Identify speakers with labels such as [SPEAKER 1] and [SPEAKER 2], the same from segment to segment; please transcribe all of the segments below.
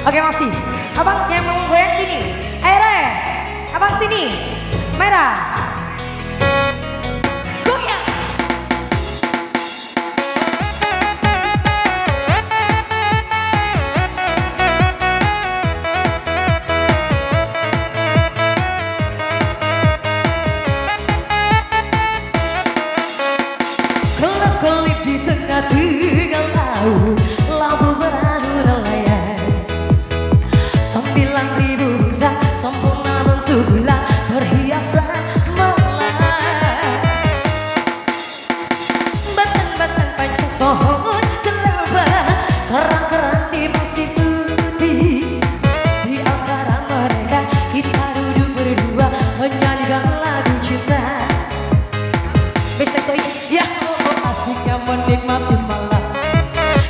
[SPEAKER 1] Oke masih. Abang yang mau goyang sini. Aire. Abang sini. Merah. Goyang. Kelap-kelip di tengah-tengah laut, lampu berahu nelayan. 9.000 bintang sempurna bentuk bulan perhiasan malam. Batang-batang panjang pohon kelapa, kerang-kerang di pasir putih. Di antara mereka kita duduk berdua menyanyikan lagu cinta. Ya, asiknya menikmati malam,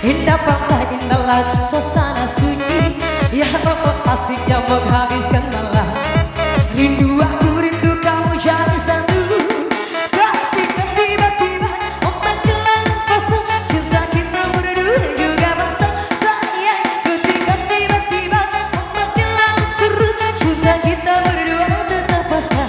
[SPEAKER 1] indah pantai, indah laut, suasana sunyi. Ya, asiknya menghabiskan malam, rindu aku, rindu kamu jadi satu. Ketika tiba-tiba ombak gelar pasang, cinta kita berdua juga pasang sayang. Ketika tiba-tiba ombak gelar surut, cinta kita berdua tetap pasang.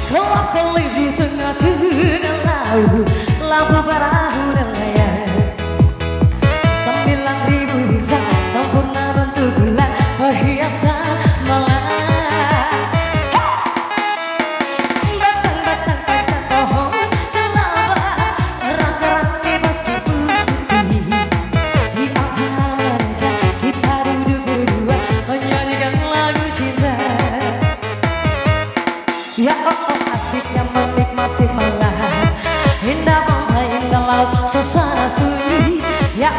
[SPEAKER 1] Kelap-kelip di tengah-tengah laut, lampu perahu nelayan. 9.000 bintang sempurna bentuk bulan perhiasan malam. Batang-batang panjang pohon kelapa, kerang-kerang di pasir putih. Di antara mereka kita duduk berdua menyanyikan lagu cinta. Ya, asiknya menikmati malam, indah pantai, indah laut, suasana sunyi. Ya,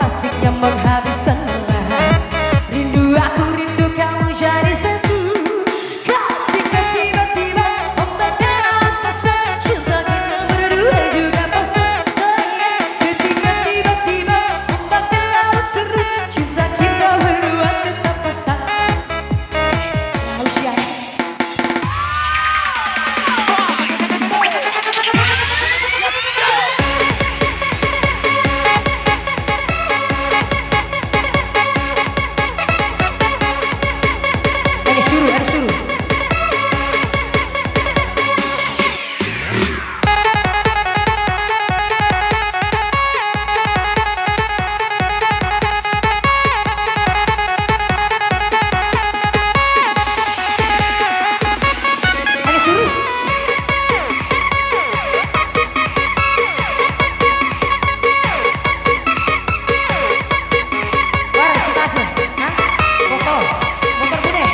[SPEAKER 1] asiknya menghabiskan malam, rindu aku, rindu kamu jadi satu. Ketika tiba-tiba ombak gelar pasang, cinta kita berdua juga pasang sayang. Ketika tiba-tiba ombak gelar seru, cinta kita berdua tetap pasang. Manusia. Ada suruh. Ada suruh. Wah, si tasnya. Hah? Motor gede.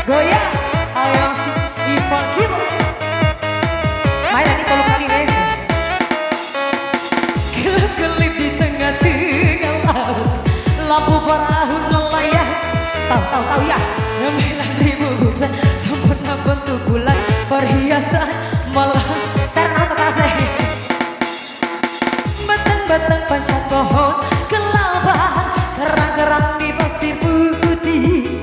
[SPEAKER 1] Goyang, ayo si Ivan Kibo. Main ini tolong kali deh. Kelip-kelip di tengah-tengah laut, lampu perahu nelayan. Tahu ya, 9.000 bintang sempurna bentuk bulan perhiasan malam. Saya tahu terasa. Batang-batang panjang pohon kelapa, kerang-kerang di pasir putih.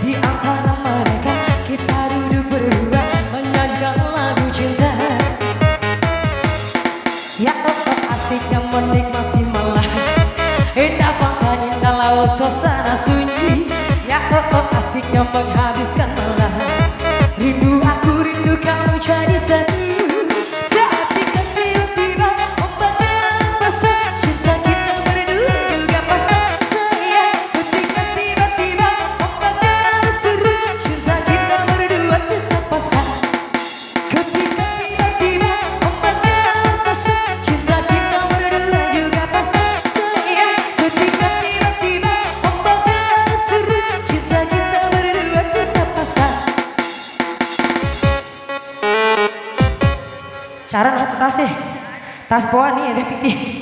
[SPEAKER 1] Di antara mereka kita duduk berdua menyanyikan lagu cinta. Ya, asiknya menikmati malam, indah pantai, indah laut, suasana sunyi. Ya, asiknya menghabiskan malam, rindu aku, rindu kamu jadi satu. Ketika tiba-tiba ombak gelar pasang, cinta kita berdua juga pasang sayang. Ketika tiba-tiba ombak gelar seru, cinta kita berdua tetap pasang. Ketika tiba-tiba ombak gelar cara nah tas tas bawa nih ada piti